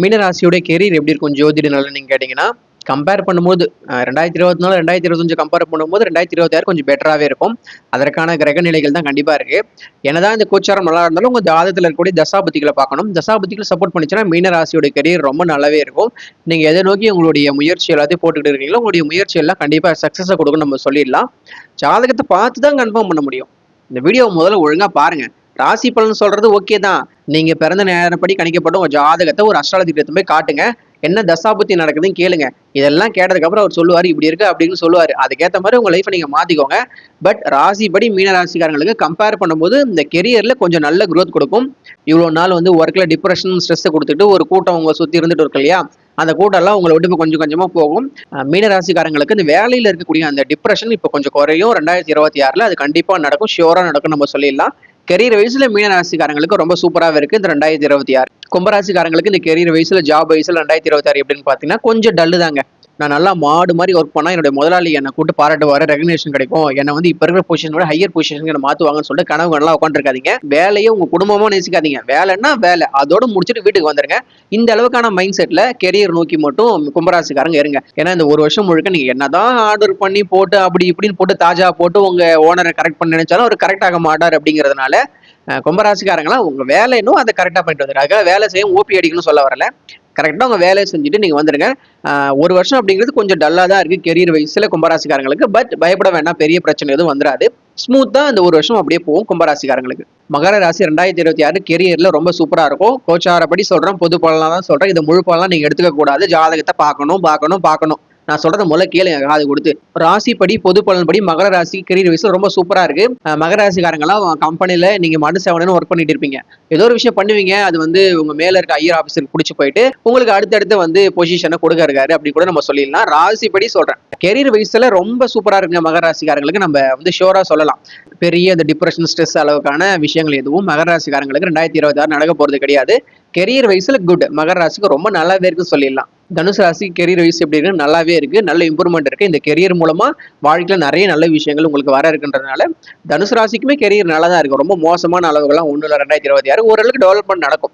மீனராசியோட career எப்படி இருக்கும் ஜோதிட நிலைன்னு நீங்க கேட்டீங்கன்னா, கம்பேர் பண்ணும்போது 2024, 2025 கம்பேர் பண்ணும்போது 2026 கொஞ்சம் பெட்டராவே இருக்கும். அதற்கான கிரக நிலைகள் தான் கண்டிப்பா இருக்கு. என்னதான் இந்த கோச்சாரம் நல்லா இருந்தாலும் உங்க ஜாதகத்துல இருக்கக்கூடிய தசாபுத்திகளை பார்க்கணும். தசாபுத்திகள் சப்போர்ட் பண்ணிச்சுன்னா மீனராசியோட கெரியர் ரொம்ப நல்லாவே இருக்கும். நீங்க எதை நோக்கி உங்களுடைய முயற்சி எல்லாத்தையும் போட்டுக்கிட்டு இருக்கீங்களோ, உங்களுடைய முயற்சி எல்லாம் கண்டிப்பா சக்சஸை கொடுக்கும்னு நம்ம சொல்லிடலாம். ஜாதகத்தை பார்த்து தான் கன்ஃபார்ம் பண்ண முடியும். இந்த வீடியோ முதல்ல ஒழுங்கா பாருங்க. ராசி பலன் சொல்றது ஓகே தான். நீங்க பிறந்த நேரப்படி கணிக்கப்பட்ட உங்க ஜாதகத்தை ஒரு அஸ்ட்ராலஜி போய் காட்டுங்க. என்ன தசாபுத்தி நடக்குதுன்னு கேளுங்க. இதெல்லாம் கேட்டதுக்கு அப்புறம் அவர் சொல்லுவாரு இப்படி இருக்கு அப்படின்னு சொல்லுவாரு. அதுக்கேற்ற மாதிரி உங்க லைஃப்பை நீங்க மாத்திக்கோங்க. பட் ராசிப்படி மீன ராசிக்காரங்களுக்கு கம்பேர் பண்ணும்போது இந்த கெரியர்ல கொஞ்சம் நல்ல குரோத் கொடுக்கும். இவ்வளவு நாள் வந்து ஒர்க்ல டிப்ரெஷன் ஸ்ட்ரெஸ் கொடுத்துட்டு ஒரு கூட்டம் உங்க சுத்தி இருந்துட்டு இருக்கு இல்லையா, அந்த கூட்டம் எல்லாம் உங்களை விட்டு கொஞ்சம் கொஞ்சமா போகும். மீன ராசிக்காரங்களுக்கு இந்த வேலையில இருக்கக்கூடிய அந்த டிப்ரெஷன் இப்போ கொஞ்சம் குறையும். 2026 அது கண்டிப்பா நடக்கும், ஷியோரா நடக்கும் நம்ம சொல்லிடலாம். கெரியர் வயசுல மீன ராசிக்காரங்களுக்கு ரொம்ப சூப்பராகவே இருக்கு இந்த 2026. கும்பராசிக்காரங்களுக்கு இந்த கெரியர் வயசுல ஜாப் வயசுல 2026 எப்படின்னு பாத்தீங்கன்னா கொஞ்சம் டல்லு தாங்க. நான் நல்லா மாடு மாதிரி ஒர்க் பண்ணா என்னுடைய முதலாளி என்னை கூட்டு பாராட்டுவாரு, ரெகக்னேஷன் கிடைக்கும், என்னை வந்து இப்ப இருக்கிற பொசிஷனோட ஹையர் பொசிஷனுக்கு மாத்துவாங்கன்னு சொல்லிட்டு கனவு நல்லா உட்காந்துருக்காதீங்க. வேலையை உங்க குடும்பமா நேசிக்காதீங்க. வேலைன்னா வேலை, அதோட முடிச்சுட்டு வீட்டுக்கு வந்துருங்க. இந்த அளவுக்கான மைண்ட் செட்ல கெரியர் நோக்கி மட்டும் கும்பராசிக்காரங்க இருங்க. ஏன்னா இந்த ஒரு வருஷம் முழுக்க நீங்க என்னதான் ஆர்டர் பண்ணி போட்டு அப்படி இப்படின்னு போட்டு தாஜா போட்டு உங்க ஓனரை கரெக்ட் பண்ண நினைச்சாலும் அவர் கரெக்ட் ஆக மாட்டார். அப்படிங்கிறதுனால கும்பராசிக்காரங்களாம் உங்க வேலை இன்னும் அதை கரெக்டா பண்ணிட்டு வந்துருக்காங்க. வேலை செய்ய ஓபி அடிக்கணும்னு சொல்ல வரல, கரெக்டாக உங்கள் வேலையை செஞ்சுட்டு நீங்கள் வந்துடுங்க. ஒரு வருஷம் அப்படிங்கிறது கொஞ்சம் டல்லாக தான் இருக்குது கெரியர் வயசில் கும்பராசிக்காரங்களுக்கு. பட் பயப்பட வேண்டாம், பெரிய பிரச்சனை எதுவும் வந்துடாது. ஸ்மூத்தாக இந்த ஒரு வருஷம் அப்படியே போகும் கும்பராசிக்காரங்களுக்கு. மகர ராசி 2026 கெரியர்ல ரொம்ப சூப்பராக இருக்கும். கோச்சாரப்படி சொல்கிறேன், பொது பலனாக தான் சொல்கிறேன். இது முழு பலனாக நீங்கள் எடுத்துக்க கூடாது. ஜாதகத்தை பார்க்கணும். நான் சொல்றத முதல்ல கேளுங்க காது கொடுத்து. ராசிப்படி பொது பலன்படி மகர ராசி கெரியர் வயசுல ரொம்ப சூப்பரா இருக்கு. மகர ராசிக்காரங்களாம் கம்பெனில நீங்க மடு சேவனன்னு ஒர்க் பண்ணிட்டு இருப்பீங்க. ஏதோ ஒரு விஷயம் பண்ணுவீங்க, அது வந்து உங்க மேல இருக்க ஐயர் ஆபீசருக்கு பிடிச்சி போயிட்டு உங்களுக்கு அடுத்தடுத்து வந்து பொசிஷனை கொடுக்க இருக்காரு அப்படி கூட நம்ம சொல்லிடலாம். ராசிப்படி சொல்றேன், கெரியர் வயசுல ரொம்ப சூப்பரா இருக்குங்க மகர ராசிக்காரங்களுக்கு. நம்ம வந்து ஷோரா சொல்லலாம். பெரிய இந்த டிப்ரெஷன் ஸ்ட்ரெஸ் அளவுக்கான விஷயங்கள் எதுவும் மகர ராசிக்காரங்களுக்கு 2026 நடக்க போறது கிடையாது. கெரியர் வயசுல குட். மகர ராசிக்கு ரொம்ப நல்லாவே இருக்குன்னு சொல்லிடலாம். தனுசு ராசி கெரியர் வயசு எப்படி இருக்கு, நல்லாவே இருக்கு, நல்ல இம்ப்ரூவ்மெண்ட் இருக்கு. இந்த கெரியர் மூலமா வாழ்க்கையில நிறைய நல்ல விஷயங்கள் உங்களுக்கு வர இருக்குன்றதுனால தனுசு ராசிக்குமே கெரியர் நல்லா தான் இருக்கு. ரொம்ப மோசமான அளவுகள்லாம் ஒண்ணு இல்லை. 2026 ஓரளவுக்கு டெவலப்மெண்ட் நடக்கும்.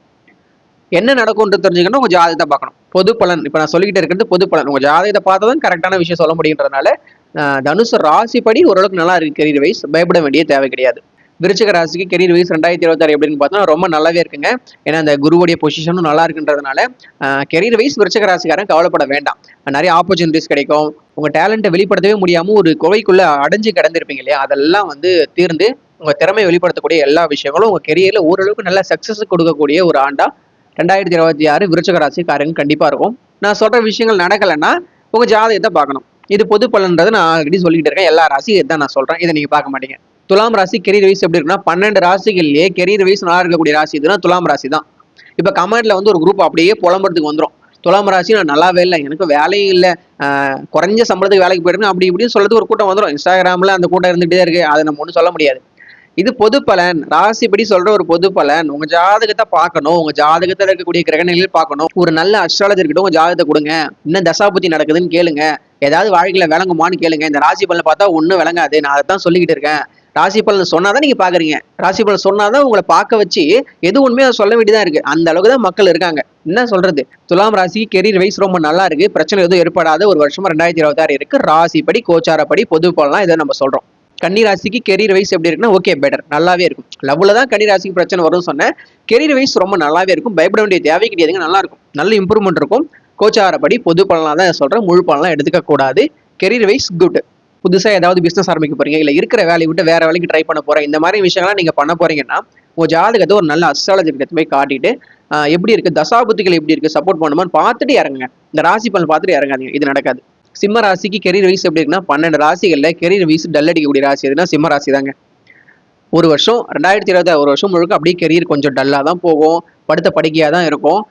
என்ன நடக்கும்னு தெரிஞ்சுக்கணும், உங்க ஜாதகத்தை பார்க்கணும். பொது பலன் இப்ப நான் சொல்லிக்கிட்டே இருக்கிறது பொது பலன். உங்க ஜாதகத்தை பார்த்தா தான் கரெக்டான விஷயம் சொல்ல முடியுன்றதுனால தனுசு ராசிப்படி ஓரளவுக்கு நல்லா இருக்கு கெரியர் வைஸ். பயப்பட வேண்டிய தேவை கிடையாது. விருச்சிக ராசிக்கு கெரியர் வைஸ் 2026 எப்படின்னு பார்த்தா ரொம்ப நல்லாவே இருக்குங்க. ஏன்னா அந்த குருவுடைய பொசிஷனும் நல்லா இருக்குன்றதுனால கெரியர் வைஸ் விருச்சிக ராசிக்காரன் கவலைப்பட வேண்டாம். நிறைய ஆப்பர்ச்சுனிட்டிஸ் கிடைக்கும். உங்க டேலண்ட்டை வெளிப்படுத்தவே முடியாம ஒரு குகைக்குள்ள அடைஞ்சு கிடந்திருப்பீங்க இல்லையா, அதெல்லாம் வந்து தீர்ந்து உங்க திறமையை வெளிப்படுத்தக்கூடிய எல்லா விஷயங்களும் உங்க கெரியர்ல ஓரளவுக்கு நல்ல சக்சஸ் கொடுக்கக்கூடிய ஒரு ஆண்டா 2026 விருச்சிக ராசிக்காரங்க கண்டிப்பா இருக்கும். நான் சொல்ற விஷயங்கள் நடக்கலைன்னா உங்க ஜாதகத்தை பார்க்கணும். இது பொது பலன்றது நான் ஆல்ரெடி சொல்லிட்டு இருக்கேன். எல்லா ராசியும் இதான் நான் சொல்றேன், இதை நீங்க பார்க்க மாட்டீங்க. துலாம் ராசி கெரியர் வைஸ் எப்படி இருக்குன்னா 12 ராசிகள்லயே கெரியர் வைஸ் நல்லா இருக்கக்கூடிய ராசி எதுனா துலாம் ராசி தான். இப்ப கமெண்ட்ல வந்து ஒரு குரூப் அப்படியே புலம்புறதுக்கு வந்துடும். துலாம் ராசி நான் நல்லாவே இல்லை, எனக்கு வேலையும் இல்லை, குறைஞ்ச சம்பளத்துக்கு வேலைக்கு போயிடுறேன் அப்படி இப்படின்னு சொல்றது ஒரு கூட்டம் வந்துடும். இன்ஸ்டாகிராம்ல அந்த கூட்டம் இருந்துகிட்டே இருக்கு. அதை நம்ம ஒன்றும் சொல்ல முடியாது. இது பொது பலன், ராசிப்படி சொல்ற ஒரு பொது பலன். உங்க ஜாதகத்தை பார்க்கணும், உங்க ஜாதகத்துல இருக்கக்கூடிய கிரகணிகள் பார்க்கணும். ஒரு நல்ல அஸ்ட்ராலஜர் கிட்ட உங்க ஜாதகத்தை கொடுங்க. என்ன தசாபுத்தி நடக்குதுன்னு கேளுங்க. ஏதாவது வாழ்க்கையில விளங்குமான்னு கேளுங்க. இந்த ராசி பலன் பார்த்தா ஒன்றும் விளங்காது, நான் அதை தான் சொல்லிக்கிட்டு இருக்கேன். ராசி பலன் சொன்னாதான் நீங்க பாக்குறீங்க. ராசி பலன் சொன்னாதான் உங்களை பார்க்க வச்சு எது உண்மையை அதை சொல்ல வேண்டியதா இருக்கு. அந்த அளவுக்கு தான் மக்கள் இருக்காங்க. என்ன சொல்றது, துலாம் ராசி கெரியர் வைஸ் ரொம்ப நல்லா இருக்கு. பிரச்சனை எதுவும் ஏற்படாத ஒரு வருஷமா 2026 இருக்கு. ராசிப்படி கோச்சாரப்படி பொது பலனா இதை நம்ம சொல்றோம். கன்னி ராசிக்கு கெரியர் வைஸ் எப்படி இருக்குன்னா ஓகே, பெட்டர், நல்லாவே இருக்கும். லவ்ல தான் கன்னி ராசிக்கு பிரச்சனை வரும்னு சொன்னேன். கெரியர் வைஸ் ரொம்ப நல்லாவே இருக்கும். பயப்பட வேண்டிய தேவை கிடையாதுங்க, நல்லா இருக்கும், நல்ல இம்ப்ரூவ்மெண்ட் இருக்கும். கோச்சாரப்படி பொது பலனா தான் சொல்றேன், முழு பலனா எடுத்துக்க கூடாது. Career wise good. புதுசா ஏதாவது பிசினஸ் ஆரம்பிக்க போறீங்க, இல்ல இருக்கிற வேலையை விட்டு வேற வேலைக்கு ட்ரை பண்ண போறேன், இந்த மாதிரி விஷயங்கள்லாம் நீங்க பண்ண போறீங்கன்னா உங்க ஜாதகத்தை ஒரு நல்ல அஸ்ட்ராலஜி கிட்ட போய் காட்டிட்டு எப்படி இருக்கு, தசாபுத்திகள் எப்படி இருக்கு, சப்போர்ட் பண்ணுமான்னு பார்த்துட்டு இறங்குங்க. இந்த ராசி பலன் பார்த்துட்டு இறங்காதீங்க, இது நடக்காது. சிம்ம ராசிக்கு கெரியர் வைஸ் எப்படி இருக்குன்னா 12 ராசிகள்ல கெரியர் வைஸ் டல் அடிக்கக்கூடிய ராசி எதுனா சிம்ம ராசி தாங்க. ஒரு வருஷம் 2026 ஒரு வருஷம் முழுக்க அப்படியே கெரியர் கொஞ்சம் டல்லாக தான் போகும், படுத்த படுக்கையாக தான் இருக்கும்.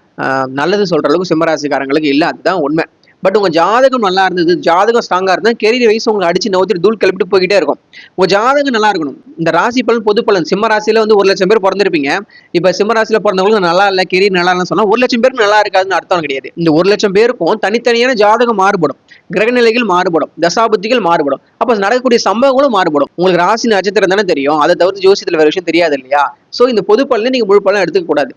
நல்லது சொல்ற அளவுக்கு சிம்மராசிக்காரங்களுக்கு இல்லை, அதுதான் உண்மை. பட் உங்க ஜாதகம் நல்லா இருந்தது, ஜாதகம் ஸ்ட்ராங்கா இருந்தா கெரியர் வைஸ் உங்களுக்கு அடிச்சு நோத்திட்டு தூள் கிளப்பிட்டு போய்கிட்டே இருக்கும். உங்க ஜாதகம் நல்லா இருக்கணும். இந்த ராசி பலன் பொது பலன் சிம்ம ராசியில வந்து 1,00,000 பேர் பிறந்திருப்பீங்க. இப்ப சிம்ம ராசியில பிறந்தவங்களுக்கு நல்லா இல்லை, கெரியர் நல்லா இல்லைன்னு சொன்னா 1,00,000 பேருக்கு நல்லா இருக்காதுன்னு அர்த்தம் கிடையாது. இந்த 1,00,000 பேருக்கும் தனித்தனியான ஜாதகம் மாறுபடும், கிரகநிலைகள் மாறுபடும், தசாபுத்திகள் மாறுபடும். அப்ப நடக்கக்கூடிய சம்பவங்களும் மாறுபடும். உங்களுக்கு ராசி நட்சத்திரம் தானே தெரியும், அதை தவிர்த்து ஜோசியத்துல வேற விஷயம் தெரியாது இல்லையா? சோ இந்த பொது பலனை நீங்க முழு பலன் எடுத்துக்க கூடாது.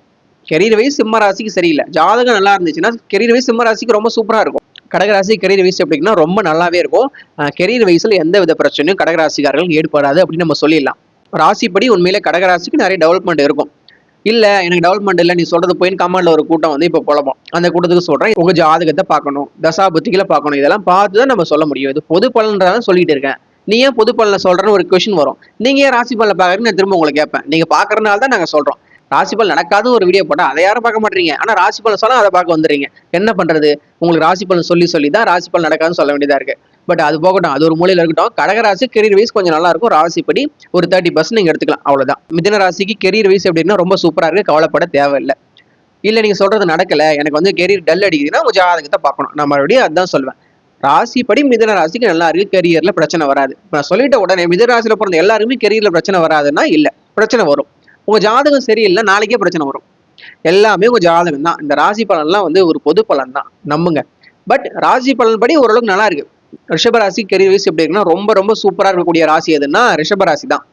கெரியர் வைஸ் சிம்ம ராசிக்கு சரியில்லை. ஜாதகம் நல்லா இருந்துச்சுன்னா கெரியர் வைஸ் சிம்ம ராசிக்கு ரொம்ப சூப்பரா இருக்கும். கடகராசி கெரியர் வைஸ் எப்படின்னா ரொம்ப நல்லாவே இருக்கும். கெரியர் வைஸ்ல எந்த வித பிரச்சனையும் கடகராசிக்காரர்கள் ஏற்படாது அப்படின்னு நம்ம சொல்லிடலாம். ராசிப்படி உண்மையிலே கடகராசிக்கு நிறைய டெவலப்மெண்ட் இருக்கும். இல்ல எனக்கு டெவலப்மெண்ட் இல்லை நீ சொல்றது போய் கமெண்ட்ல ஒரு கூட்டம் வந்து இப்போ புலம்பும். அந்த கூட்டத்துக்கு சொல்றேன், உங்க ஜாதகத்தை பார்க்கணும், தசாபுத்திகளை பார்க்கணும், இதெல்லாம் பார்த்து தான் நம்ம சொல்ல முடியும். இது பொது பலன்றதான் சொல்லிட்டு இருக்கேன். நீ ஏன் பொது பலனை சொல்றேன்னு ஒரு கொஸ்டின் வரும். நீங்க ஏன் ராசி பலனை பாக்குறீங்கன்னு நான் திரும்ப உங்களை கேட்பேன். நீங்க பாக்குறதுனால தான் நாங்க சொல்றோம். ராசி பலன் நடக்காத ஒரு வீடியோ போட்டா அதை யாரும் பார்க்க மாட்டீங்க. ஆனா ராசி பலன் சொன்னா அதை பார்க்க வந்துடுறீங்க. என்ன பண்றது? உங்களுக்கு ராசி பலன் சொல்லி தான் ராசி பலன் நடக்காதுன்னு சொல்ல வேண்டியதா இருக்கு. பட் அது போகட்டும், அது ஒரு மூலையில இருக்கட்டும். கடகராசி கெரியர் வைஸ் கொஞ்சம் நல்லா இருக்கும். ராசிப்படி ஒரு 30% நீங்க எடுத்துக்கலாம், அவ்வளவுதான். மிதுன ராசிக்கு கெரியர் வைஸ் எப்படின்னா ரொம்ப சூப்பரா இருக்கு, கவலைப்பட தேவையில்லை. இல்ல நீங்க சொல்றது நடக்கல, எனக்கு வந்து கெரியர் டல் அடிக்குதுன்னா உங்க ஜாதகத்தை பார்க்கணும். நான் மறுபடியும் அதுதான் சொல்லுவேன். ராசிப்படி மிதுன ராசிக்கு நல்லா இருக்கு, கெரியர்ல பிரச்சனை வராது. நான் சொல்லிட்ட உடனே மிதுன ராசியில பிறந்த எல்லாருமே கெரியர்ல பிரச்சனை வராதுன்னா இல்ல, பிரச்சனை வரும். உங்க ஜாதகம் சரியில்லை, நாளைக்கே பிரச்சனை வரும். எல்லாமே உங்க ஜாதகம் தான். இந்த ராசி பலன்லாம் வந்து ஒரு பொது பலன் தான், நம்புங்க. பட் ராசி பலன் படி ஓரளவுக்கு நல்லா இருக்கு. ரிஷபராசி கெரியர் வைஸ் எப்படி இருக்குன்னா ரொம்ப ரொம்ப சூப்பரா இருக்கக்கூடிய ராசி எதுன்னா ரிஷபராசி தான்.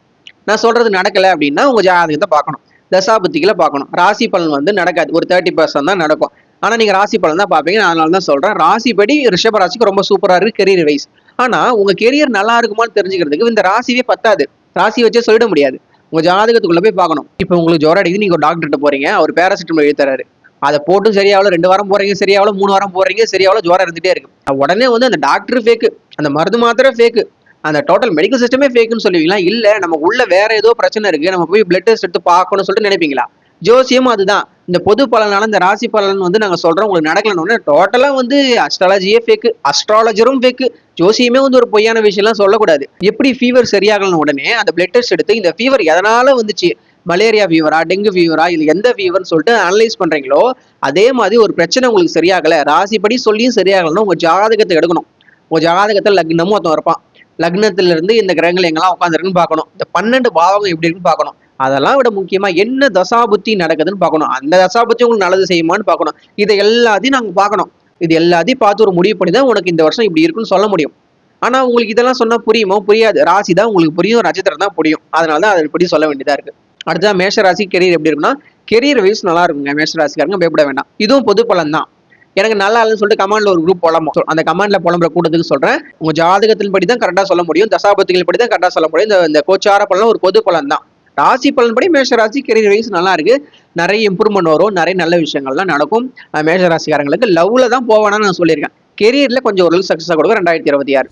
நான் சொல்றது நடக்கல அப்படின்னா உங்க ஜாதகத்தை பார்க்கணும், தசாபுத்திகளை பார்க்கணும். ராசி பலன் வந்து நடக்காது, ஒரு 30% தான் நடக்கும். ஆனா நீங்க ராசி பலன் தான் பார்ப்பீங்க. அதனால தான் சொல்றேன், ராசிப்படி ரிஷபராசிக்கு ரொம்ப சூப்பரா இருக்கு கெரியர் வைஸ். ஆனா உங்க கெரியர் நல்லா இருக்குமான்னு தெரிஞ்சுக்கிறதுக்கு இந்த ராசியே பத்தாது. ராசி வச்சே சொல்லிட முடியாது. உங்க ஜாதகத்துக்குள்ள போய் பார்க்கணும். இப்போ உங்களுக்கு ஜுரம் அடிக்குது, நீங்க டாக்டர்கிட்ட போறீங்க, அவர் பேராசிட்டமால் எழுதி தராரு. அதை போட்டும் சரியாவல, 2 வாரம் போறீங்க சரியாவல, 3 வாரம் போறீங்க சரியாவல, ஜுரம் இருந்துட்டே இருக்கு. உடனே வந்து அந்த டாக்டர் ஃபேக்கு, அந்த மருந்து மாத்திரை ஃபேக்கு, அந்த டோட்டல் மெடிக்கல் சிஸ்டமே ஃபேக்குன்னு சொல்லுவீங்களா? இல்ல நம்ம உள்ள வேற ஏதோ பிரச்சனை இருக்கு, நம்ம போய் பிளட் டெஸ்ட் எடுத்து பார்க்கணும்னு சொல்லிட்டு நினைப்பீங்களா? ஜோசியமும் அதுதான். இந்த பொது பலனால இந்த ராசி பலன் வந்து நாங்க சொல்றோம் உங்களுக்கு நடக்கலன்னு டோட்டலா வந்து அஸ்ட்ராலஜியே ஃபேக்கு, அஸ்ட்ராலஜரும் ஃபேக்கு, ஜோசியமே வந்து ஒரு பொய்யான விஷயம்லாம் சொல்லக்கூடாது. எப்படி ஃபீவர் சரியாகலன்னு உடனே அந்த பிளட் டெஸ்ட் எடுத்து இந்த ஃபீவர் எதனால வந்துச்சு, மலேரியா ஃபீவரா, டெங்கு ஃபீவரா, இது எந்த ஃபீவர்னு சொல்லிட்டு அனலைஸ் பண்றீங்களோ அதே மாதிரி ஒரு பிரச்சனை உங்களுக்கு சரியாகல, ராசிப்படி சொல்லியும் சரியாகலன்னா உங்க ஜாதகத்தை எடுக்கணும். உங்க ஜாதகத்தில் லக்னமும் ஒருத்தன் இருப்பான். லக்னத்துல இருந்து இந்த கிரகங்கள் எங்கெல்லாம் உட்காந்துருக்குன்னு பார்க்கணும். இந்த 12 பாவகம் எப்படி இருக்குன்னு பார்க்கணும். அதெல்லாம் விட முக்கியமா என்ன தசாபுத்தி நடக்குதுன்னு பார்க்கணும். அந்த தசாபுத்தி உங்களுக்கு நல்லது செய்யுமான்னு பார்க்கணும். இதை எல்லாத்தையும் நாங்க பார்க்கணும். இது எல்லாத்தையும் பார்த்து ஒரு முடிவு பண்ணி தான் உனக்கு இந்த வருஷம் இப்படி இருக்குன்னு சொல்ல முடியும். ஆனா உங்களுக்கு இதெல்லாம் சொன்னா புரியுமோ? புரியாது. ராசி தான் உங்களுக்கு புரியும், நட்சத்திரம் தான் புரியும். அதனால தான் அதை இப்படி சொல்ல வேண்டியதா இருக்கு. அடுத்ததான் மேஷ ராசி கெரியர் எப்படி இருக்குன்னா கெரியர் வைஸ் நல்லா இருக்குங்க. மேஷ ராசிக்காரங்க பயப்பட வேண்டாம். இதுவும் பொது பலன் தான். எனக்கு நல்லா இல்லைன்னு சொல்லிட்டு கமாண்ட்ல ஒரு குரூப் புலம்பும். அந்த கமாண்ட்ல புலம்புற கூட்டத்துக்கு சொல்றேன், உங்க ஜாதகத்தின் படி தான் கரெக்டா சொல்ல முடியும், தசாபதிகள் படி தான் கரெக்டா சொல்ல முடியும். இந்த கோச்சார பலன் ஒரு பொது பலன் தான். ராசி பலன் படி மேஷ ராசி கெரியர் வைஸ் நல்லா இருக்கு. நிறைய இம்ப்ரூவ்மெண்ட் வரும், நிறைய நல்ல விஷயங்கள்லாம் நடக்கும். மேஷ ராசிக்காரங்களுக்கு லவ்ல தான் போவானான்னு நான் சொல்லியிருக்கேன். கெரியர்ல கொஞ்சம் ஓரளவுக்கு சக்சஸா கொடுக்கும் 2026.